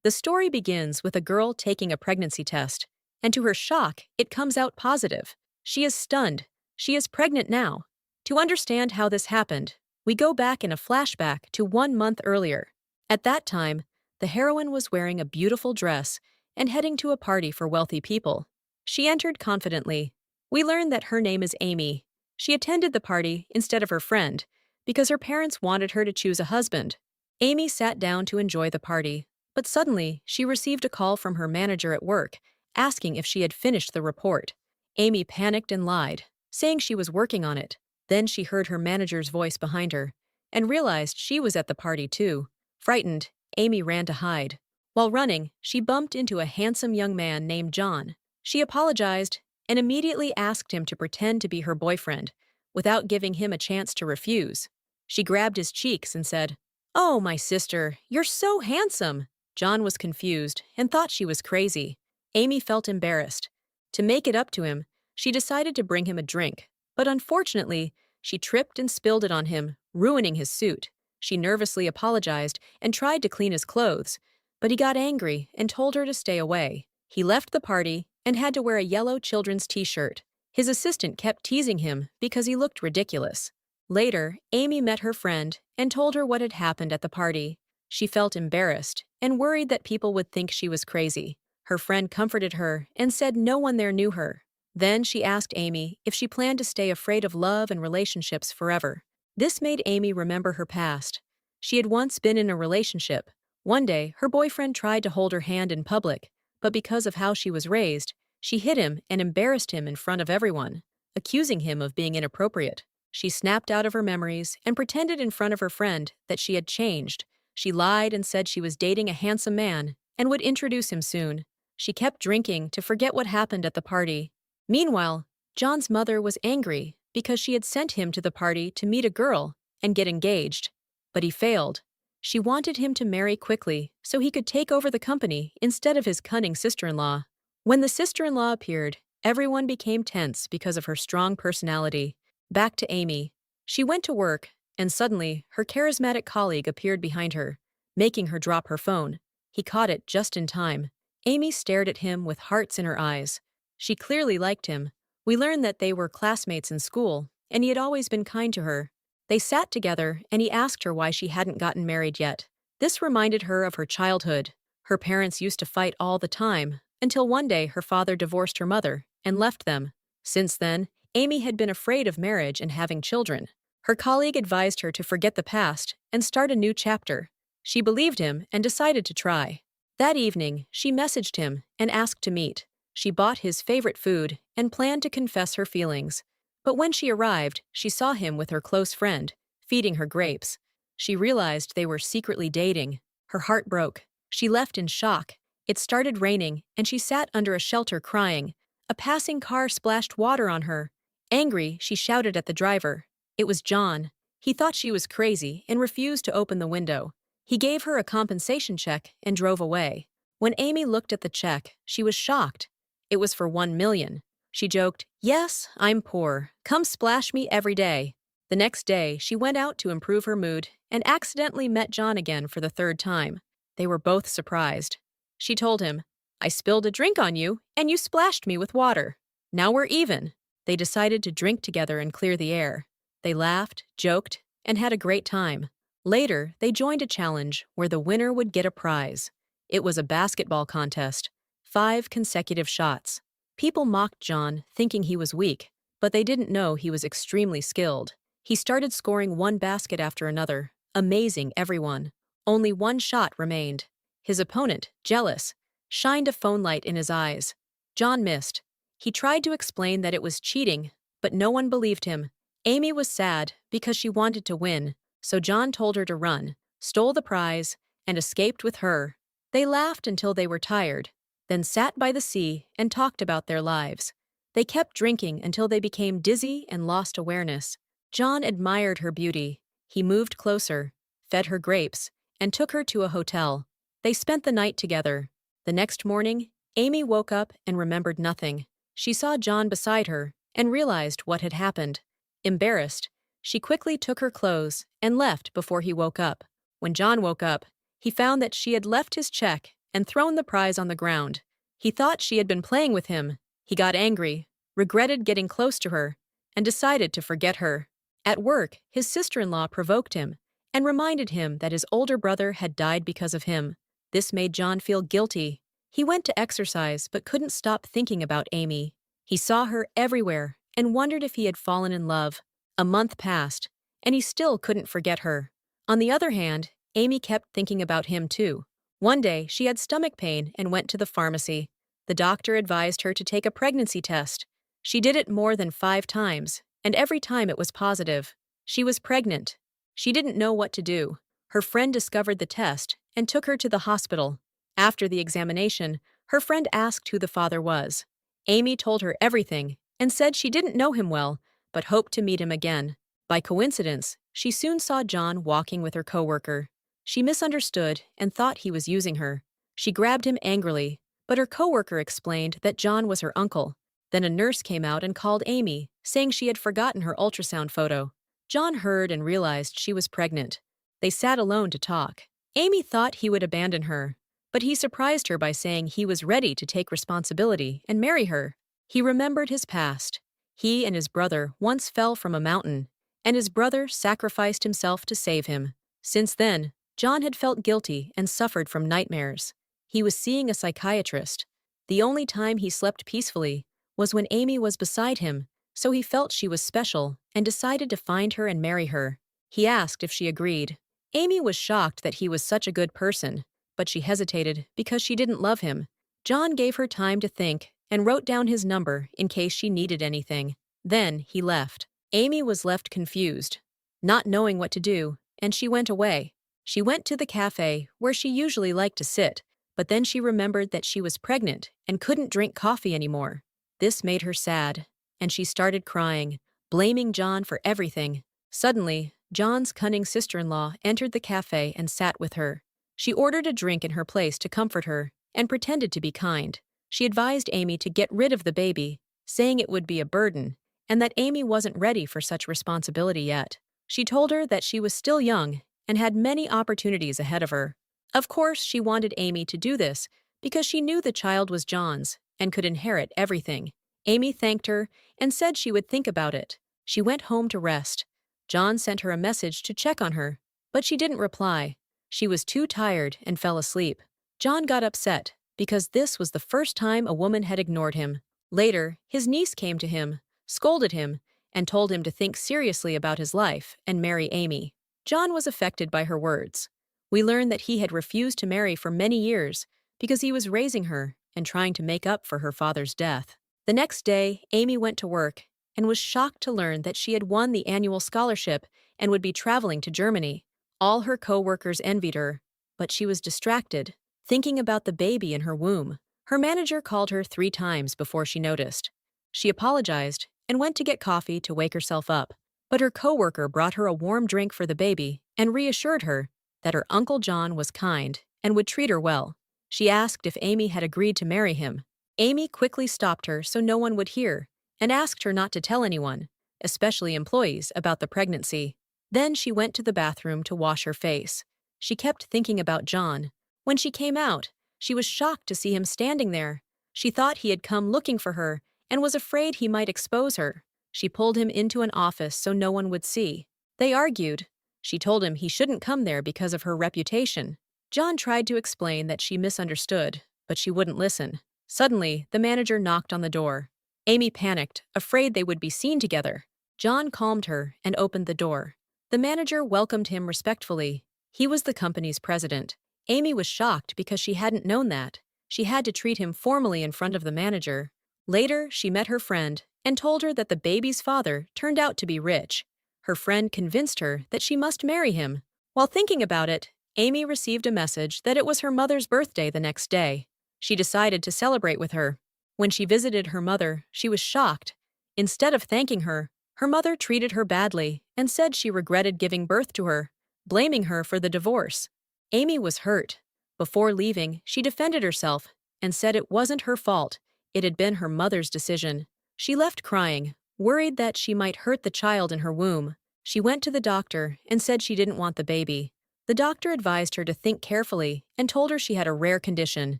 The story begins with a girl taking a pregnancy test, and to her shock, it comes out positive. She is stunned. She is pregnant now. To understand how this happened, we go back in a flashback to 1 month earlier. At that time, the heroine was wearing a beautiful dress and heading to a party for wealthy people. She entered confidently. We learn that her name is Amy. She attended the party instead of her friend because her parents wanted her to choose a husband. Amy sat down to enjoy the party, but suddenly she received a call from her manager at work asking if she had finished the report. Amy panicked and lied, saying she was working on it. Then she heard her manager's voice behind her and realized she was at the party too. Frightened, Amy ran to hide. While running, she bumped into a handsome young man named John. She apologized and immediately asked him to pretend to be her boyfriend, without giving him a chance to refuse. She grabbed his cheeks and said, "Oh, my sister, you're so handsome." John was confused and thought she was crazy. Amy felt embarrassed. To make it up to him, she decided to bring him a drink, but unfortunately, she tripped and spilled it on him, ruining his suit. She nervously apologized and tried to clean his clothes, but he got angry and told her to stay away. He left the party and had to wear a yellow children's t-shirt. His assistant kept teasing him because he looked ridiculous. Later, Amy met her friend and told her what had happened at the party. She felt embarrassed and worried that people would think she was crazy. Her friend comforted her and said no one there knew her. Then she asked Amy if she planned to stay afraid of love and relationships forever. This made Amy remember her past. She had once been in a relationship. One day, her boyfriend tried to hold her hand in public, but because of how she was raised, she hit him and embarrassed him in front of everyone, accusing him of being inappropriate. She snapped out of her memories and pretended in front of her friend that she had changed. She lied and said she was dating a handsome man and would introduce him soon. She kept drinking to forget what happened at the party. Meanwhile, John's mother was angry because she had sent him to the party to meet a girl and get engaged. But he failed. She wanted him to marry quickly so he could take over the company instead of his cunning sister-in-law. When the sister-in-law appeared, everyone became tense because of her strong personality. Back to Amy. She went to work, and suddenly, her charismatic colleague appeared behind her, making her drop her phone. He caught it just in time. Amy stared at him with hearts in her eyes. She clearly liked him. We learned that they were classmates in school, and he had always been kind to her. They sat together, and he asked her why she hadn't gotten married yet. This reminded her of her childhood. Her parents used to fight all the time, until one day her father divorced her mother and left them. Since then, Amy had been afraid of marriage and having children. Her colleague advised her to forget the past and start a new chapter. She believed him and decided to try. That evening, she messaged him and asked to meet. She bought his favorite food and planned to confess her feelings. But when she arrived, she saw him with her close friend, feeding her grapes. She realized they were secretly dating. Her heart broke. She left in shock. It started raining, and she sat under a shelter crying. A passing car splashed water on her. Angry, she shouted at the driver. It was John. He thought she was crazy and refused to open the window. He gave her a compensation check and drove away. When Amy looked at the check, she was shocked. It was for 1 million. She joked, "Yes, I'm poor. Come splash me every day." The next day, she went out to improve her mood and accidentally met John again for the third time. They were both surprised. She told him, "I spilled a drink on you, and you splashed me with water. Now we're even." They decided to drink together and clear the air. They laughed, joked, and had a great time. Later, they joined a challenge where the winner would get a prize. It was a basketball contest. 5 consecutive shots. People mocked John, thinking he was weak, but they didn't know he was extremely skilled. He started scoring one basket after another, amazing everyone. Only one shot remained. His opponent, jealous, shined a phone light in his eyes. John missed. He tried to explain that it was cheating, but no one believed him. Amy was sad because she wanted to win, so John told her to run, stole the prize, and escaped with her. They laughed until they were tired, then sat by the sea and talked about their lives. They kept drinking until they became dizzy and lost awareness. John admired her beauty. He moved closer, fed her grapes, and took her to a hotel. They spent the night together. The next morning, Amy woke up and remembered nothing. She saw John beside her and realized what had happened. Embarrassed, she quickly took her clothes and left before he woke up. When John woke up, he found that she had left his check and thrown the prize on the ground. He thought she had been playing with him. He got angry, regretted getting close to her, and decided to forget her. At work, his sister-in-law provoked him and reminded him that his older brother had died because of him. This made John feel guilty. He went to exercise but couldn't stop thinking about Amy. He saw her everywhere and wondered if he had fallen in love. A month passed, and he still couldn't forget her. On the other hand, Amy kept thinking about him too. One day, she had stomach pain and went to the pharmacy. The doctor advised her to take a pregnancy test. She did it more than 5 times, and every time it was positive. She was pregnant. She didn't know what to do. Her friend discovered the test and took her to the hospital. After the examination, her friend asked who the father was. Amy told her everything and said she didn't know him well, but hoped to meet him again. By coincidence, she soon saw John walking with her coworker. She misunderstood and thought he was using her. She grabbed him angrily, but her coworker explained that John was her uncle. Then a nurse came out and called Amy, saying she had forgotten her ultrasound photo. John heard and realized she was pregnant. They sat alone to talk. Amy thought he would abandon her, but he surprised her by saying he was ready to take responsibility and marry her. He remembered his past. He and his brother once fell from a mountain, and his brother sacrificed himself to save him. Since then, John had felt guilty and suffered from nightmares. He was seeing a psychiatrist. The only time he slept peacefully was when Amy was beside him, so he felt she was special and decided to find her and marry her. He asked if she agreed. Amy was shocked that he was such a good person, but she hesitated because she didn't love him. John gave her time to think and wrote down his number in case she needed anything. Then he left. Amy was left confused, not knowing what to do, and she went away. She went to the cafe where she usually liked to sit, but then she remembered that she was pregnant and couldn't drink coffee anymore. This made her sad, and she started crying, blaming John for everything. Suddenly, John's cunning sister-in-law entered the cafe and sat with her. She ordered a drink in her place to comfort her and pretended to be kind. She advised Amy to get rid of the baby, saying it would be a burden, and that Amy wasn't ready for such responsibility yet. She told her that she was still young and had many opportunities ahead of her. Of course, she wanted Amy to do this because she knew the child was John's and could inherit everything. Amy thanked her and said she would think about it. She went home to rest. John sent her a message to check on her, but she didn't reply. She was too tired and fell asleep. John got upset because this was the first time a woman had ignored him. Later, his niece came to him, scolded him, and told him to think seriously about his life and marry Amy. John was affected by her words. We learned that he had refused to marry for many years because he was raising her and trying to make up for her father's death. The next day, Amy went to work and was shocked to learn that she had won the annual scholarship and would be traveling to Germany. All her co-workers envied her, but she was distracted, thinking about the baby in her womb. Her manager called her 3 times before she noticed. She apologized and went to get coffee to wake herself up, but her co-worker brought her a warm drink for the baby and reassured her that her Uncle John was kind and would treat her well. She asked if Amy had agreed to marry him. Amy quickly stopped her so no one would hear and asked her not to tell anyone, especially employees, about the pregnancy. Then she went to the bathroom to wash her face. She kept thinking about John. When she came out, she was shocked to see him standing there. She thought he had come looking for her and was afraid he might expose her. She pulled him into an office so no one would see. They argued. She told him he shouldn't come there because of her reputation. John tried to explain that she misunderstood, but she wouldn't listen. Suddenly, the manager knocked on the door. Amy panicked, afraid they would be seen together. John calmed her and opened the door. The manager welcomed him respectfully. He was the company's president. Amy was shocked because she hadn't known that. She had to treat him formally in front of the manager. Later, she met her friend and told her that the baby's father turned out to be rich. Her friend convinced her that she must marry him. While thinking about it, Amy received a message that it was her mother's birthday the next day. She decided to celebrate with her. When she visited her mother, she was shocked. Instead of thanking her, her mother treated her badly and said she regretted giving birth to her, blaming her for the divorce. Amy was hurt. Before leaving, she defended herself and said it wasn't her fault. It had been her mother's decision. She left crying, worried that she might hurt the child in her womb. She went to the doctor and said she didn't want the baby. The doctor advised her to think carefully and told her she had a rare condition.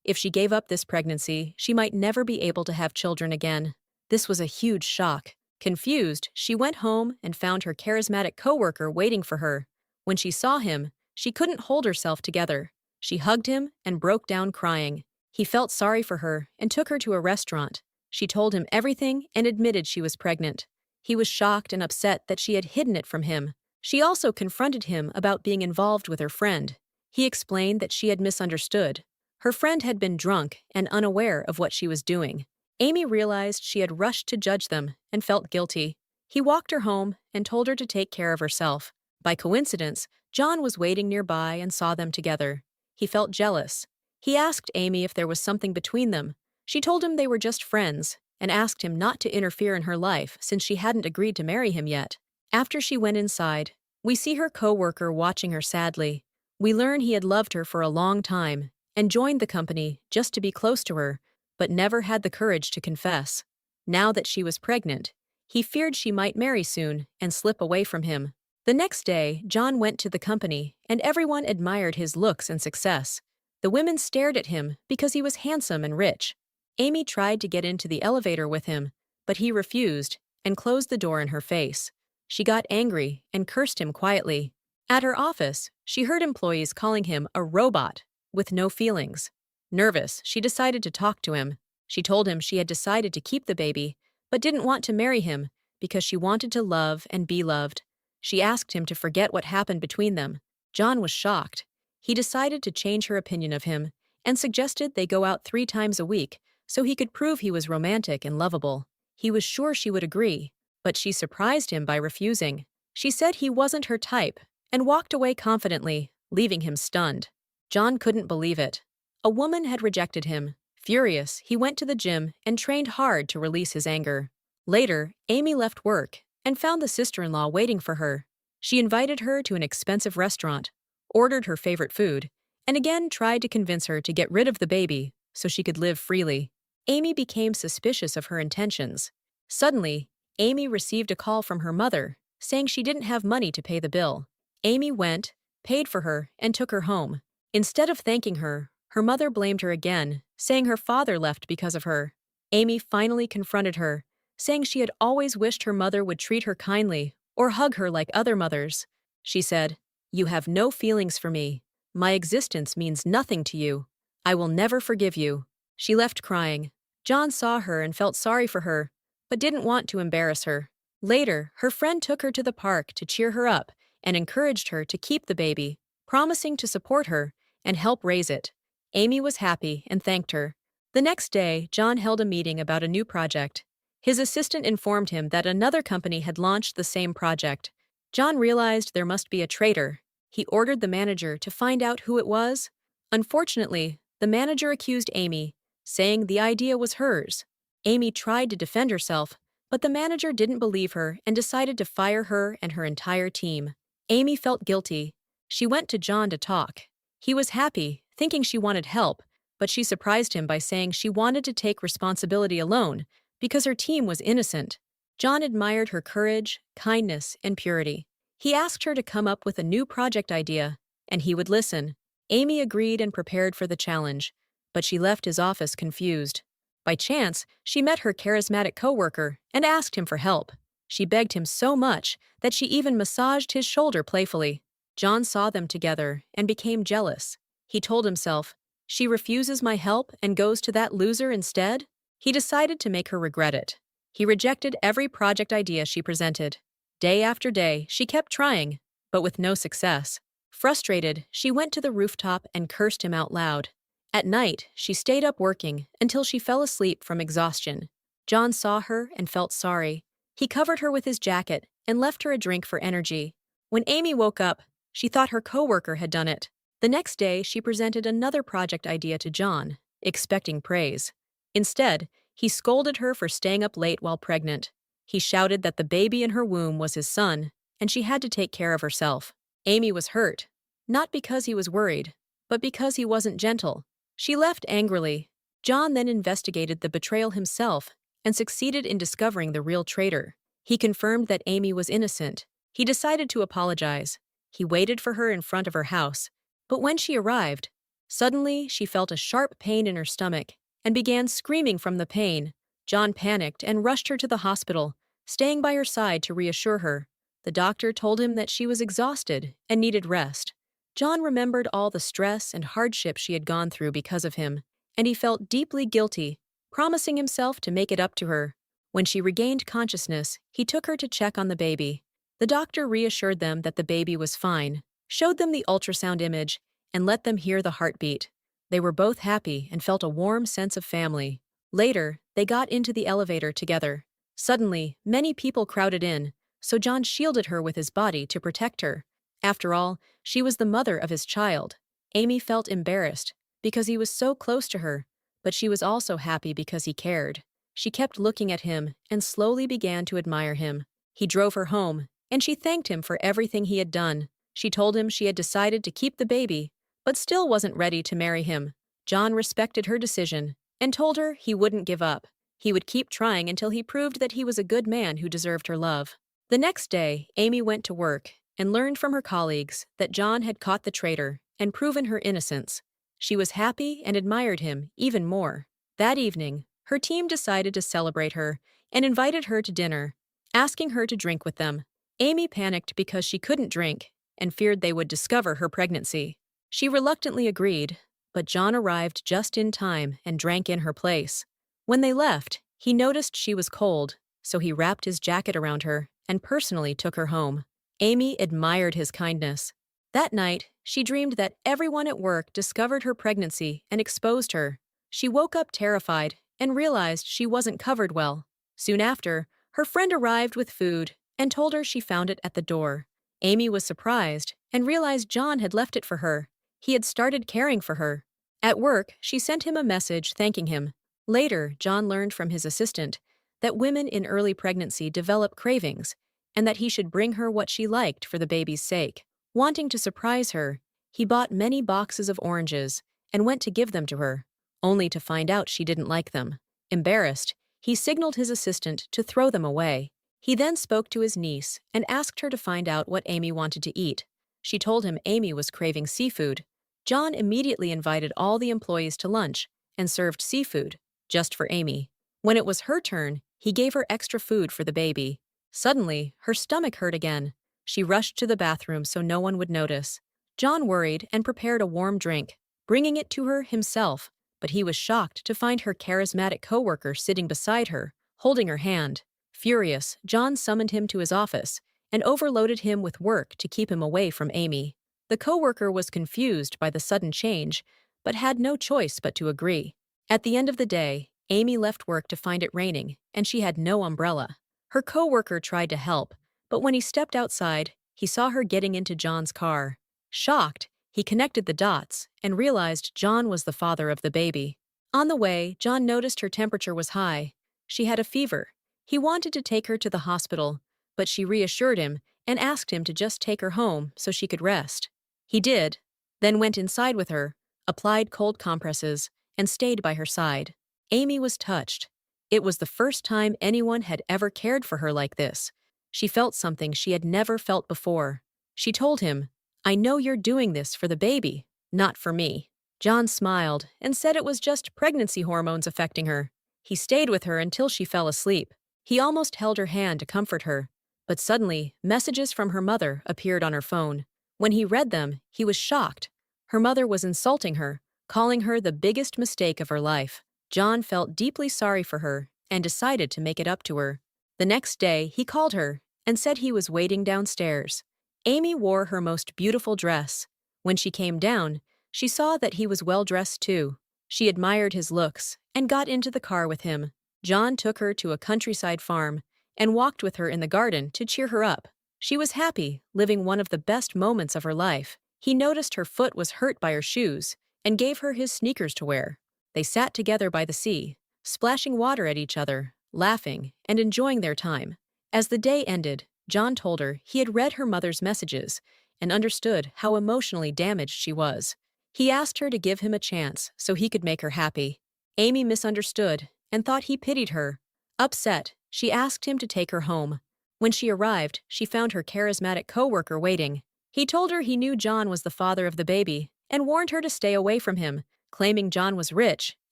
If she gave up this pregnancy, she might never be able to have children again. This was a huge shock. Confused, she went home and found her charismatic coworker waiting for her. When she saw him, she couldn't hold herself together. She hugged him and broke down crying. He felt sorry for her and took her to a restaurant. She told him everything and admitted she was pregnant. He was shocked and upset that she had hidden it from him. She also confronted him about being involved with her friend. He explained that she had misunderstood. Her friend had been drunk and unaware of what she was doing. Amy realized she had rushed to judge them and felt guilty. He walked her home and told her to take care of herself. By coincidence, John was waiting nearby and saw them together. He felt jealous. He asked Amy if there was something between them. She told him they were just friends and asked him not to interfere in her life since she hadn't agreed to marry him yet. After she went inside, we see her coworker watching her sadly. We learn he had loved her for a long time and joined the company just to be close to her, but never had the courage to confess. Now that she was pregnant, he feared she might marry soon and slip away from him. The next day, John went to the company, and everyone admired his looks and success. The women stared at him because he was handsome and rich. Amy tried to get into the elevator with him, but he refused and closed the door in her face. She got angry and cursed him quietly. At her office, she heard employees calling him a robot with no feelings. Nervous, she decided to talk to him. She told him she had decided to keep the baby, but didn't want to marry him because she wanted to love and be loved. She asked him to forget what happened between them. John was shocked. He decided to change her opinion of him and suggested they go out 3 times a week so he could prove he was romantic and lovable. He was sure she would agree, but she surprised him by refusing. She said he wasn't her type and walked away confidently, leaving him stunned. John couldn't believe it. A woman had rejected him. Furious, he went to the gym and trained hard to release his anger. Later, Amy left work and found the sister-in-law waiting for her. She invited her to an expensive restaurant, ordered her favorite food, and again tried to convince her to get rid of the baby so she could live freely. Amy became suspicious of her intentions. Suddenly, Amy received a call from her mother, saying she didn't have money to pay the bill. Amy went, paid for her, and took her home. Instead of thanking her, her mother blamed her again, saying her father left because of her. Amy finally confronted her, saying she had always wished her mother would treat her kindly or hug her like other mothers. She said, "You have no feelings for me. My existence means nothing to you. I will never forgive you." She left crying. John saw her and felt sorry for her, but didn't want to embarrass her. Later, her friend took her to the park to cheer her up and encouraged her to keep the baby, promising to support her and help raise it. Amy was happy and thanked her. The next day, John held a meeting about a new project. His assistant informed him that another company had launched the same project. John realized there must be a traitor. He ordered the manager to find out who it was. Unfortunately, the manager accused Amy, saying the idea was hers. Amy tried to defend herself, but the manager didn't believe her and decided to fire her and her entire team. Amy felt guilty. She went to John to talk. He was happy, thinking she wanted help, but she surprised him by saying she wanted to take responsibility alone because her team was innocent. John admired her courage, kindness, and purity. He asked her to come up with a new project idea, and he would listen. Amy agreed and prepared for the challenge, but she left his office confused. By chance, she met her charismatic coworker and asked him for help. She begged him so much that she even massaged his shoulder playfully. John saw them together and became jealous. He told himself, "She refuses my help and goes to that loser instead?" He decided to make her regret it. He rejected every project idea she presented. Day after day, she kept trying, but with no success. Frustrated, she went to the rooftop and cursed him out loud. At night, she stayed up working until she fell asleep from exhaustion. John saw her and felt sorry. He covered her with his jacket and left her a drink for energy. When Amy woke up, she thought her coworker had done it. The next day, she presented another project idea to John, expecting praise. Instead, he scolded her for staying up late while pregnant. He shouted that the baby in her womb was his son, and she had to take care of herself. Amy was hurt, not because he was worried, but because he wasn't gentle. She left angrily. John then investigated the betrayal himself and succeeded in discovering the real traitor. He confirmed that Amy was innocent. He decided to apologize. He waited for her in front of her house, but when she arrived, suddenly she felt a sharp pain in her stomach and began screaming from the pain. John panicked and rushed her to the hospital, staying by her side to reassure her. The doctor told him that she was exhausted and needed rest. John remembered all the stress and hardship she had gone through because of him, and he felt deeply guilty, promising himself to make it up to her. When she regained consciousness, he took her to check on the baby. The doctor reassured them that the baby was fine, showed them the ultrasound image, and let them hear the heartbeat. They were both happy and felt a warm sense of family. Later, they got into the elevator together. Suddenly, many people crowded in, so John shielded her with his body to protect her. After all, she was the mother of his child. Amy felt embarrassed because he was so close to her, but she was also happy because he cared. She kept looking at him and slowly began to admire him. He drove her home, and she thanked him for everything he had done. She told him she had decided to keep the baby, but still wasn't ready to marry him. John respected her decision and told her he wouldn't give up. He would keep trying until he proved that he was a good man who deserved her love. The next day, Amy went to work and learned from her colleagues that John had caught the traitor and proven her innocence. She was happy and admired him even more. That evening, her team decided to celebrate her and invited her to dinner, asking her to drink with them. Amy panicked because she couldn't drink and feared they would discover her pregnancy. She reluctantly agreed, but John arrived just in time and drank in her place. When they left, he noticed she was cold, so he wrapped his jacket around her and personally took her home. Amy admired his kindness. That night, she dreamed that everyone at work discovered her pregnancy and exposed her. She woke up terrified and realized she wasn't covered well. Soon after, her friend arrived with food and told her she found it at the door. Amy was surprised and realized John had left it for her. He had started caring for her. At work, she sent him a message thanking him. Later, John learned from his assistant that women in early pregnancy develop cravings and that he should bring her what she liked for the baby's sake. Wanting to surprise her, he bought many boxes of oranges and went to give them to her, only to find out she didn't like them. Embarrassed, he signaled his assistant to throw them away. He then spoke to his niece and asked her to find out what Amy wanted to eat. She told him Amy was craving seafood. John immediately invited all the employees to lunch and served seafood, just for Amy. When it was her turn, he gave her extra food for the baby. Suddenly, her stomach hurt again. She rushed to the bathroom so no one would notice. John worried and prepared a warm drink, bringing it to her himself, but he was shocked to find her charismatic coworker sitting beside her, holding her hand. Furious, John summoned him to his office and overloaded him with work to keep him away from Amy. The coworker was confused by the sudden change, but had no choice but to agree. At the end of the day, Amy left work to find it raining, and she had no umbrella. Her coworker tried to help, but when he stepped outside, he saw her getting into John's car. Shocked, he connected the dots and realized John was the father of the baby. On the way, John noticed her temperature was high. She had a fever. He wanted to take her to the hospital, but she reassured him and asked him to just take her home so she could rest. He did, then went inside with her, applied cold compresses, and stayed by her side. Amy was touched. It was the first time anyone had ever cared for her like this. She felt something she had never felt before. She told him, "I know you're doing this for the baby, not for me." John smiled and said it was just pregnancy hormones affecting her. He stayed with her until she fell asleep. He almost held her hand to comfort her, but suddenly, messages from her mother appeared on her phone. When he read them, he was shocked. Her mother was insulting her, calling her the biggest mistake of her life. John felt deeply sorry for her and decided to make it up to her. The next day, he called her and said he was waiting downstairs. Amy wore her most beautiful dress. When she came down, she saw that he was well-dressed too. She admired his looks and got into the car with him. John took her to a countryside farm and walked with her in the garden to cheer her up. She was happy, living one of the best moments of her life. He noticed her foot was hurt by her shoes and gave her his sneakers to wear. They sat together by the sea, splashing water at each other, laughing, and enjoying their time. As the day ended, John told her he had read her mother's messages and understood how emotionally damaged she was. He asked her to give him a chance so he could make her happy. Amy misunderstood and thought he pitied her. Upset, she asked him to take her home. When she arrived, she found her charismatic coworker waiting. He told her he knew John was the father of the baby and warned her to stay away from him, claiming John was rich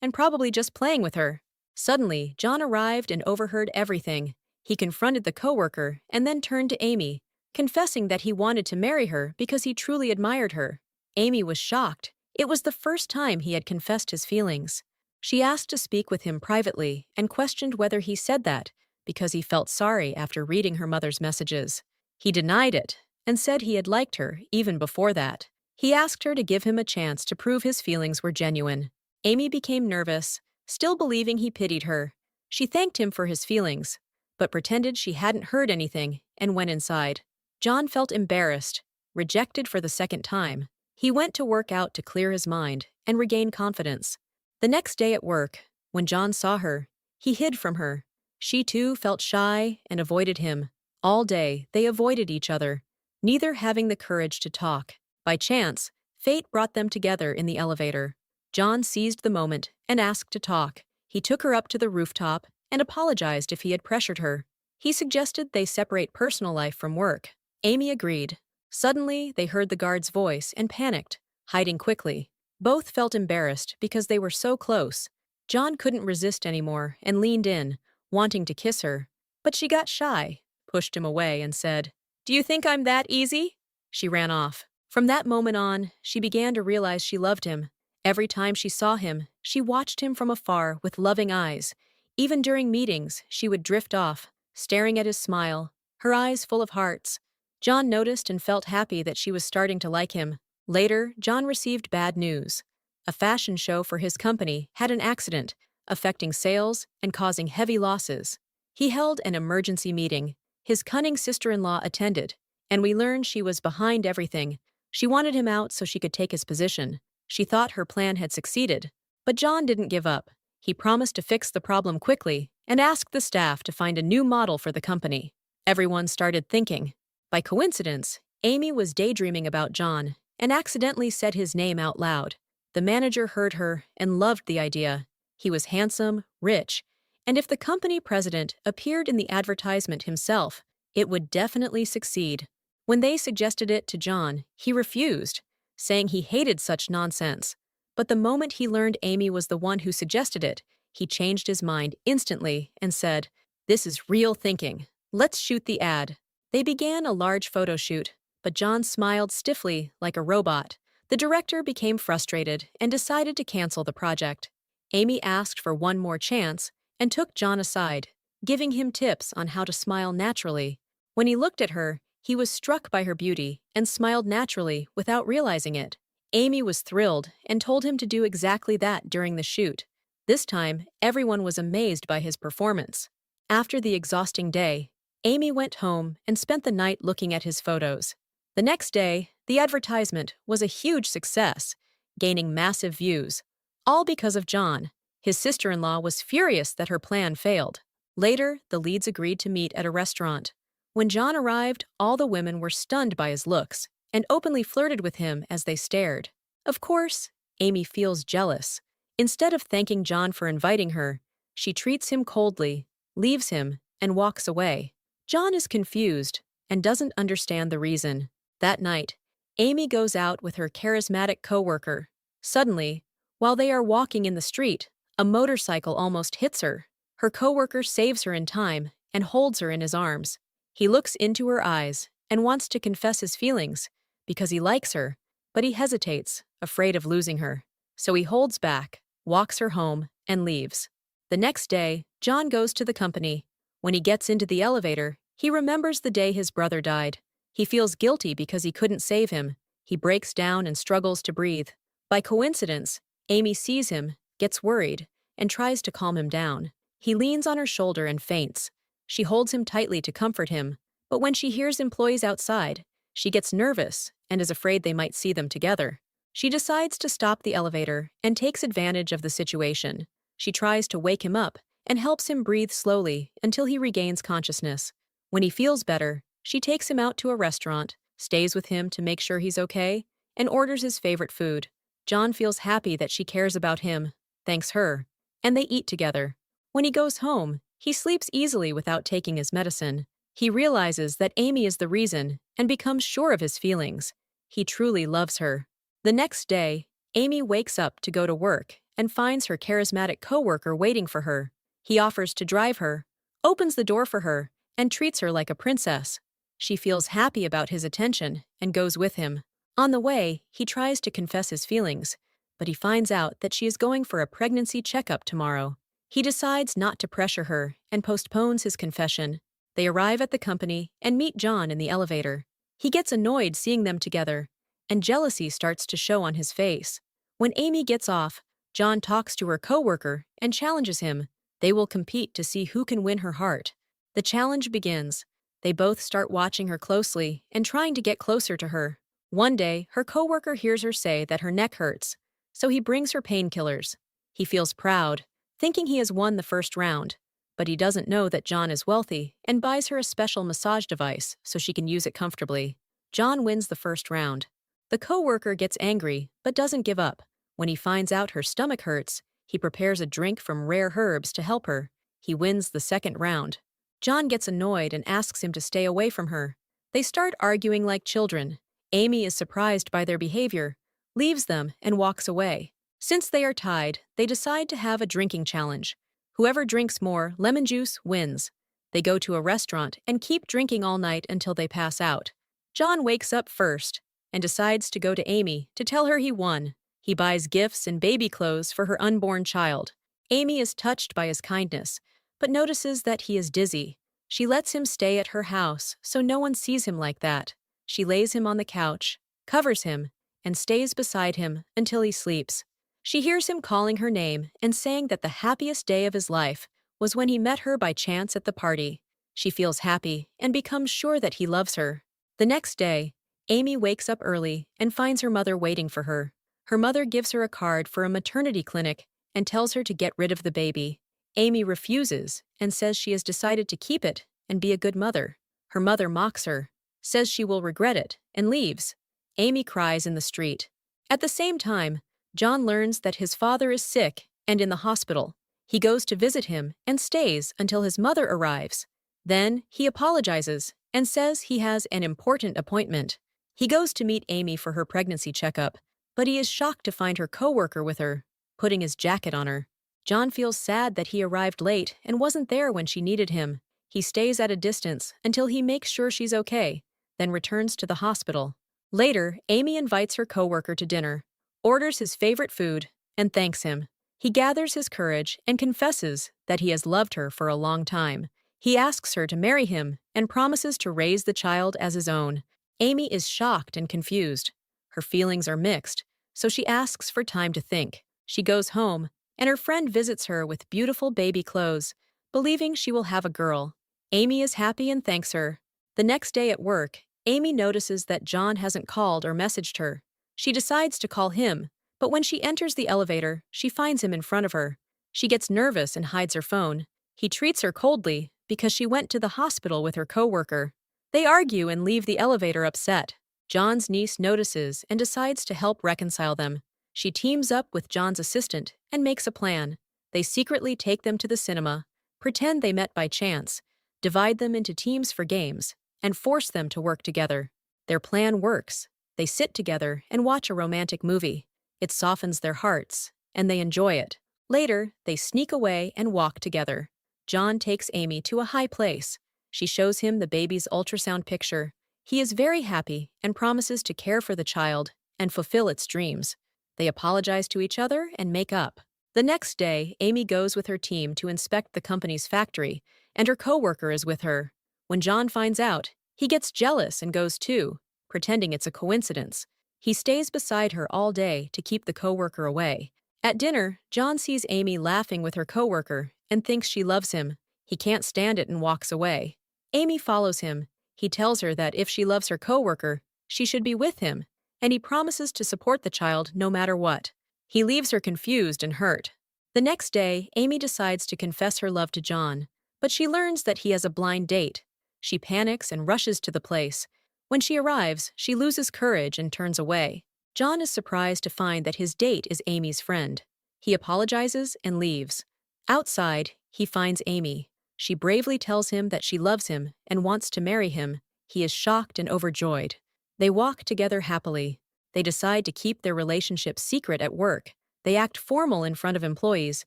and probably just playing with her. Suddenly, John arrived and overheard everything. He confronted the coworker and then turned to Amy, confessing that he wanted to marry her because he truly admired her. Amy was shocked. It was the first time he had confessed his feelings. She asked to speak with him privately and questioned whether he said that because he felt sorry after reading her mother's messages. He denied it and said he had liked her even before that. He asked her to give him a chance to prove his feelings were genuine. Amy became nervous, still believing he pitied her. She thanked him for his feelings, but pretended she hadn't heard anything and went inside. John felt embarrassed, rejected for the second time. He went to work out to clear his mind and regain confidence. The next day at work, when John saw her, he hid from her. She too felt shy and avoided him. All day, they avoided each other, neither having the courage to talk. By chance, fate brought them together in the elevator. John seized the moment and asked to talk. He took her up to the rooftop and apologized if he had pressured her. He suggested they separate personal life from work. Amy agreed. Suddenly, they heard the guard's voice and panicked, hiding quickly. Both felt embarrassed because they were so close. John couldn't resist anymore and leaned in, wanting to kiss her. But she got shy, pushed him away, and said, "Do you think I'm that easy?" She ran off. From that moment on, she began to realize she loved him. Every time she saw him, she watched him from afar with loving eyes. Even during meetings, she would drift off, staring at his smile, her eyes full of hearts. John noticed and felt happy that she was starting to like him. Later, John received bad news. A fashion show for his company had an accident, affecting sales and causing heavy losses. He held an emergency meeting. His cunning sister-in-law attended, and we learned she was behind everything. She wanted him out so she could take his position. She thought her plan had succeeded. But John didn't give up. He promised to fix the problem quickly and asked the staff to find a new model for the company. Everyone started thinking. By coincidence, Amy was daydreaming about John and accidentally said his name out loud. The manager heard her and loved the idea. He was handsome, rich, and if the company president appeared in the advertisement himself, it would definitely succeed. When they suggested it to John, he refused, saying he hated such nonsense. But the moment he learned Amy was the one who suggested it, he changed his mind instantly and said, "This is real thinking. Let's shoot the ad." They began a large photo shoot, but John smiled stiffly like a robot. The director became frustrated and decided to cancel the project. Amy asked for one more chance and took John aside, giving him tips on how to smile naturally. When he looked at her, he was struck by her beauty and smiled naturally without realizing it. Amy was thrilled and told him to do exactly that during the shoot. This time, everyone was amazed by his performance. After the exhausting day, Amy went home and spent the night looking at his photos. The next day, the advertisement was a huge success, gaining massive views, all because of John. His sister-in-law was furious that her plan failed. Later, the leads agreed to meet at a restaurant. When John arrived, all the women were stunned by his looks and openly flirted with him as they stared. Of course, Amy feels jealous. Instead of thanking John for inviting her, she treats him coldly, leaves him, and walks away. John is confused and doesn't understand the reason. That night, Amy goes out with her charismatic coworker. Suddenly, while they are walking in the street, a motorcycle almost hits her. Her coworker saves her in time and holds her in his arms. He looks into her eyes and wants to confess his feelings because he likes her, but he hesitates, afraid of losing her. So he holds back, walks her home, and leaves. The next day, John goes to the company. When he gets into the elevator, he remembers the day his brother died. He feels guilty because he couldn't save him. He breaks down and struggles to breathe. By coincidence, Amy sees him, gets worried, and tries to calm him down. He leans on her shoulder and faints. She holds him tightly to comfort him, but when she hears employees outside, she gets nervous and is afraid they might see them together. She decides to stop the elevator and takes advantage of the situation. She tries to wake him up and helps him breathe slowly until he regains consciousness. When he feels better, she takes him out to a restaurant, stays with him to make sure he's okay, and orders his favorite food. John feels happy that she cares about him, thanks her, and they eat together. When he goes home, he sleeps easily without taking his medicine. He realizes that Amy is the reason and becomes sure of his feelings. He truly loves her. The next day, Amy wakes up to go to work and finds her charismatic coworker waiting for her. He offers to drive her, opens the door for her, and treats her like a princess. She feels happy about his attention and goes with him. On the way, he tries to confess his feelings, but he finds out that she is going for a pregnancy checkup tomorrow. He decides not to pressure her and postpones his confession. They arrive at the company and meet John in the elevator. He gets annoyed seeing them together, and jealousy starts to show on his face. When Amy gets off, John talks to her coworker and challenges him. They will compete to see who can win her heart. The challenge begins. They both start watching her closely and trying to get closer to her. One day, her coworker hears her say that her neck hurts, so he brings her painkillers. He feels proud, thinking he has won the first round, but he doesn't know that John is wealthy and buys her a special massage device so she can use it comfortably. John wins the first round. The coworker gets angry but doesn't give up. When he finds out her stomach hurts, he prepares a drink from rare herbs to help her. He wins the second round. John gets annoyed and asks him to stay away from her. They start arguing like children. Amy is surprised by their behavior, leaves them, and walks away. Since they are tied, they decide to have a drinking challenge. Whoever drinks more lemon juice wins. They go to a restaurant and keep drinking all night until they pass out. John wakes up first and decides to go to Amy to tell her he won. He buys gifts and baby clothes for her unborn child. Amy is touched by his kindness, but notices that he is dizzy. She lets him stay at her house so no one sees him like that. She lays him on the couch, covers him, and stays beside him until he sleeps. She hears him calling her name and saying that the happiest day of his life was when he met her by chance at the party. She feels happy and becomes sure that he loves her. The next day, Amy wakes up early and finds her mother waiting for her. Her mother gives her a card for a maternity clinic and tells her to get rid of the baby. Amy refuses and says she has decided to keep it and be a good mother. Her mother mocks her, says she will regret it, and leaves. Amy cries in the street. At the same time, John learns that his father is sick and in the hospital. He goes to visit him and stays until his mother arrives. Then he apologizes and says he has an important appointment. He goes to meet Amy for her pregnancy checkup, but he is shocked to find her coworker with her, putting his jacket on her. John feels sad that he arrived late and wasn't there when she needed him. He stays at a distance until he makes sure she's okay, then returns to the hospital. Later, Amy invites her coworker to dinner, orders his favorite food, and thanks him. He gathers his courage and confesses that he has loved her for a long time. He asks her to marry him and promises to raise the child as his own. Amy is shocked and confused. Her feelings are mixed, so she asks for time to think. She goes home, and her friend visits her with beautiful baby clothes, believing she will have a girl. Amy is happy and thanks her. The next day at work, Amy notices that John hasn't called or messaged her. She decides to call him, but when she enters the elevator, she finds him in front of her. She gets nervous and hides her phone. He treats her coldly because she went to the hospital with her coworker. They argue and leave the elevator upset. John's niece notices and decides to help reconcile them. She teams up with John's assistant and makes a plan. They secretly take them to the cinema, pretend they met by chance, divide them into teams for games, and force them to work together. Their plan works. They sit together and watch a romantic movie. It softens their hearts, and they enjoy it. Later, they sneak away and walk together. John takes Amy to a high place. She shows him the baby's ultrasound picture. He is very happy and promises to care for the child and fulfill its dreams. They apologize to each other and make up. The next day, Amy goes with her team to inspect the company's factory, and her coworker is with her. When John finds out, he gets jealous and goes too, pretending it's a coincidence. He stays beside her all day to keep the coworker away. At dinner, John sees Amy laughing with her coworker and thinks she loves him. He can't stand it and walks away. Amy follows him. He tells her that if she loves her coworker, she should be with him, and he promises to support the child no matter what. He leaves her confused and hurt. The next day, Amy decides to confess her love to John, but she learns that he has a blind date. She panics and rushes to the place. When she arrives, she loses courage and turns away. John is surprised to find that his date is Amy's friend. He apologizes and leaves. Outside, he finds Amy. She bravely tells him that she loves him and wants to marry him. He is shocked and overjoyed. They walk together happily. They decide to keep their relationship secret at work. They act formal in front of employees,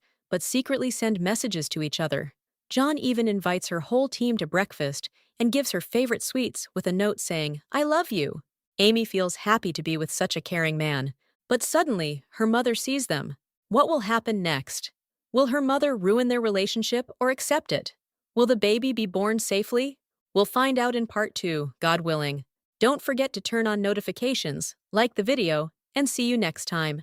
but secretly send messages to each other. John even invites her whole team to breakfast and gives her favorite sweets with a note saying, "I love you." Amy feels happy to be with such a caring man. But suddenly, her mother sees them. What will happen next? Will her mother ruin their relationship or accept it? Will the baby be born safely? We'll find out in part 2, God willing. Don't forget to turn on notifications, like the video, and see you next time.